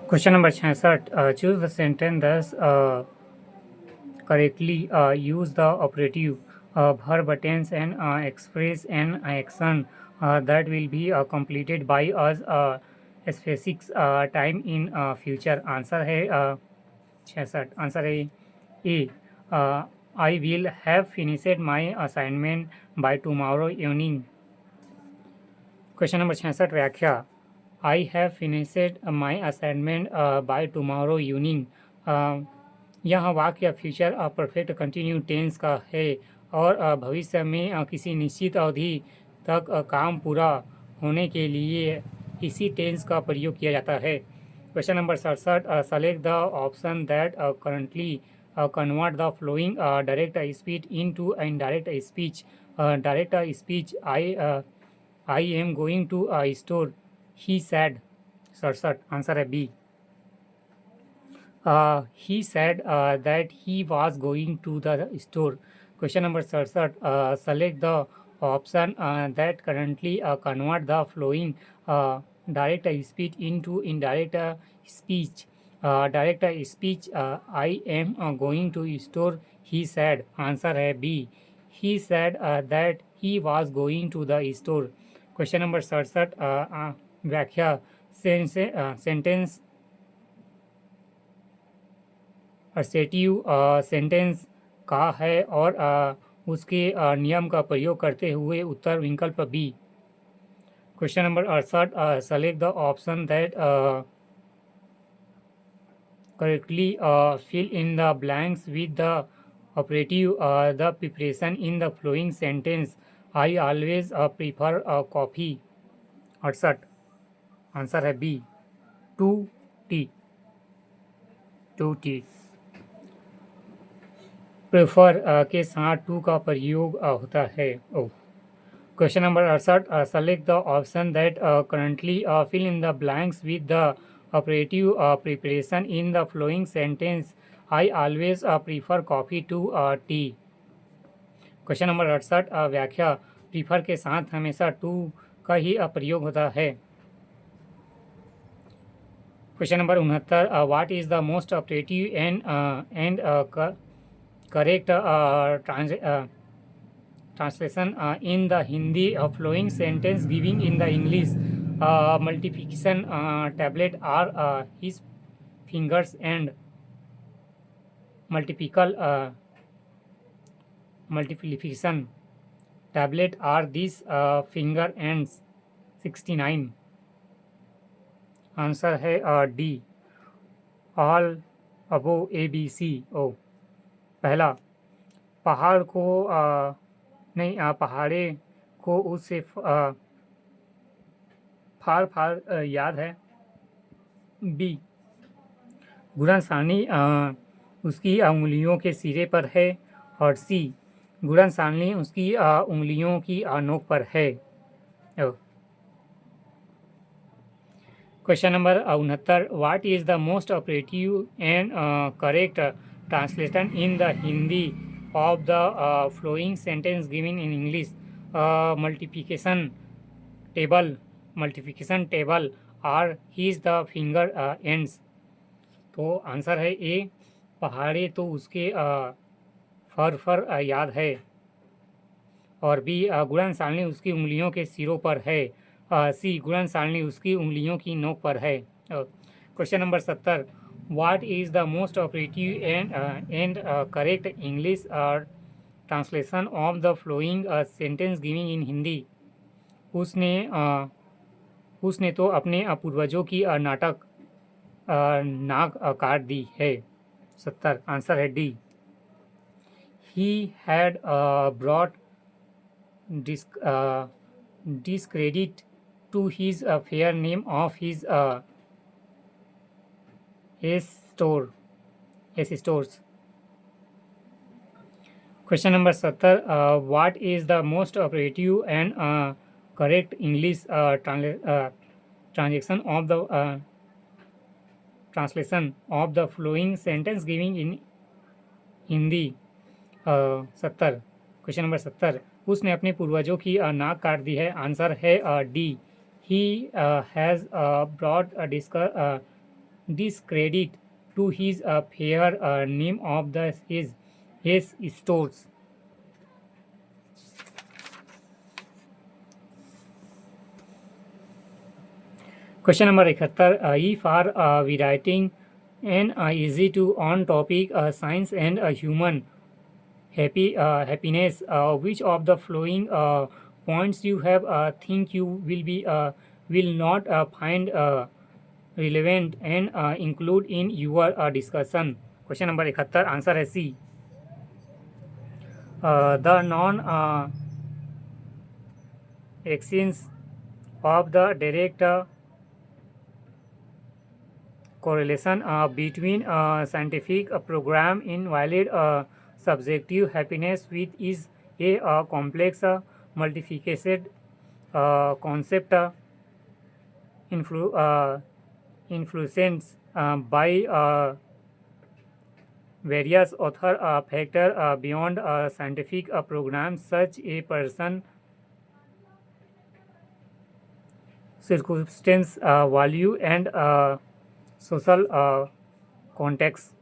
Question number 66 choose the sentence दस correctly use the operative verb tense and express an action that will be completed by us specific time in future। Answer है 66। Answer है A, I will have finished my assignment by tomorrow evening. Question number 66 व्याख्या। I have finished my assignment by tomorrow evening. यह वाक्य future perfect continue tense का है और भविष्य में किसी निश्चित अवधि तक काम पूरा होने के लिए इसी टेंस का प्रयोग किया जाता है। Question number 67 select the option that currently convert the flowing direct speech into indirect speech. Direct speech I am going to store he said. 67। Answer है B. He said that he was going to the store। Question number 67 select the option that currently convert the flowing direct speech into indirect speech। direct speech I am going to store he said। Answer है B. He said that he was going to the store। Question number 67 व्याख्या। Sentence assertive sentence का है और उसके नियम का प्रयोग करते हुए उत्तर विकल्प B. Question number 68 select the option that correctly fill in the blanks with the operative the preparation in the flowing sentence I always prefer coffee. 68। Answer है बी, 2 टी। प्रेफर के साथ टू का प्रयोग होता है। Question number 68 select the option that currently fill in the blanks with the operative preparation in the flowing sentence I always prefer coffee to T. Question number 68 व्याख्या। Prefer के साथ हमेशा टू का ही प्रयोग होता है। Question number 69 what is the most operative and correct translation in the Hindi flowing sentence giving in the English multiplication tablet are his fingers and multiplication tablet are these finger ends। 69। Answer है D, all above A B C. ओ पहला, पहाड़ को पहाड़े को उससे फार याद है। बी, गुड़न सारणी उसकी उंगलियों के सिरे पर है। और सी, गुड़न सारणी उसकी उंगलियों की नोक पर है। Question number 69 what is the most operative and correct translation in the Hindi of the flowing sentence given in English multiplication table are his the finger ends। तो आंसर है ए, पहाड़े तो उसके फर याद है। और बी, गुड़न सारणी उसकी उंगलियों के सिरों पर है। सी, गुड़न सारणी उसकी उंगलियों की नोक पर है। Question number 70 What is the most operative and correct English translation of the flowing sentence given in Hindi। उसने तो अपने पूर्वजों की नाक काट दी है। 70। आंसर है D. He had brought discredit to his fair name of his stores। Question number 70 what is the most operative and correct English translation of the flowing sentence giving in Hindi. 70। Question number 70 उसने अपने पूर्वजों की नाक काट दी है। Answer है D, he has brought discredit to his fair name of his stores. Question number 71. If are we writing an easy to on topic science and human happiness, which of the following points you have think you will not find relevant and include in your discussion? Question number 71. Answer है C. The non existence of the direct correlation between scientific program invalid subjective happiness with is a complex multifaceted concept influenced by various author factor beyond scientific programs such a person circumstance value and social context.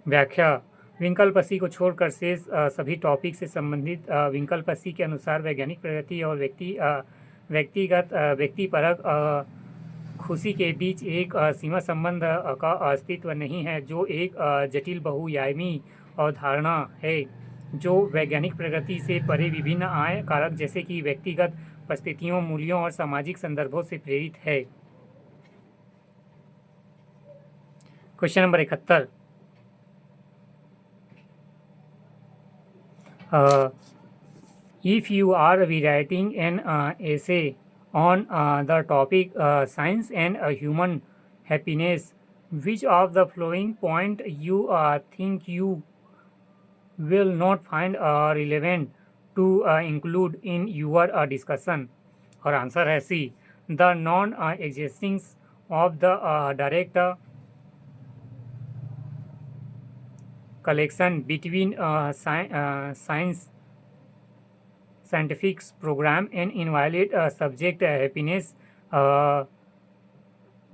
व्याख्या विकल्प सी को छोड़कर शेष सभी topic से संबंधित विकल्प सी के अनुसार वैज्ञानिक प्रगति और व्यक्तिपरक खुशी के बीच एक सीमा संबंध का अस्तित्व नहीं है, जो एक जटिल बहुआयामी अवधारणा है जो वैज्ञानिक प्रगति से परे विभिन्न आय कारक जैसे कि व्यक्तिगत परिस्थितियों, मूल्यों और सामाजिक संदर्भों से प्रेरित है। Question number 71. If you are rewriting an essay on the topic science and human happiness, which of the following point you think you will not find relevant to include in your discussion? और answer है सी. The non-existence of the direct collection between scientific program and invalid subject happiness,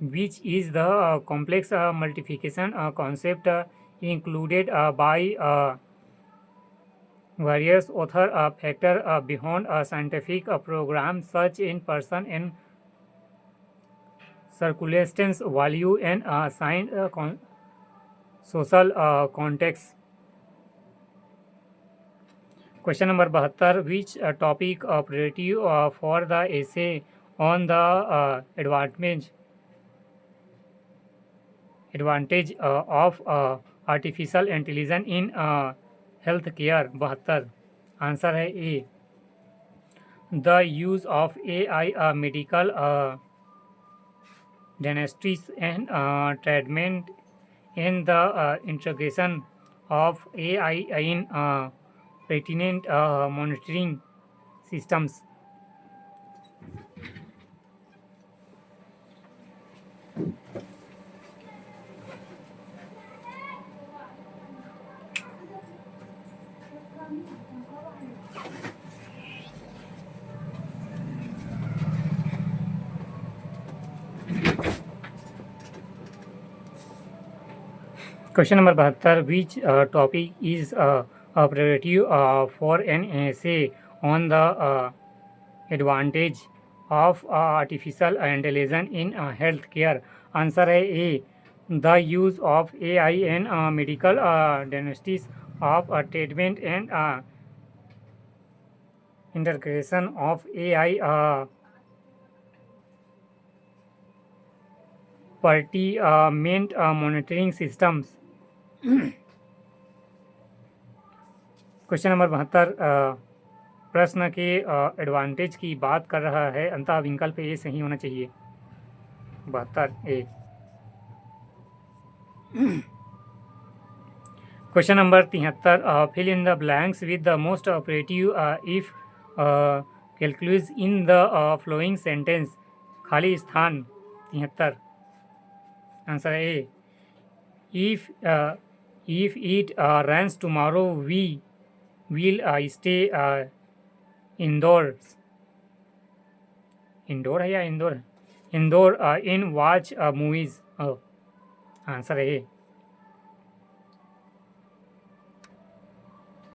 which is the complex multiplication concept included by various author factor beyond scientific program such in person and circumstance value and social context. Question number 72. Which topic priority for the essay on the advantage of artificial intelligence in healthcare? 72. Answer है ए. The use of AI medical diagnostics and treatment in the integration of AI in pertinent monitoring systems. Question number 72. Which topic is a priority for an essay on the advantage of artificial intelligence in healthcare? Answer है ए. The use of AI in medical diagnostics of treatment and integration of AI pertinent monitoring systems. Question number 72 प्रश्न के advantage की बात कर रहा है, अंतः विकल्प ए सही होना चाहिए. 72 A. Question number 73. Fill in the blanks with the most operative if calculus in the flowing sentence. खाली स्थान 73. आंसर है A. If it rains tomorrow, we will stay indoors. Indoor है या इंदौर है? Indore in watch movies. Answer A.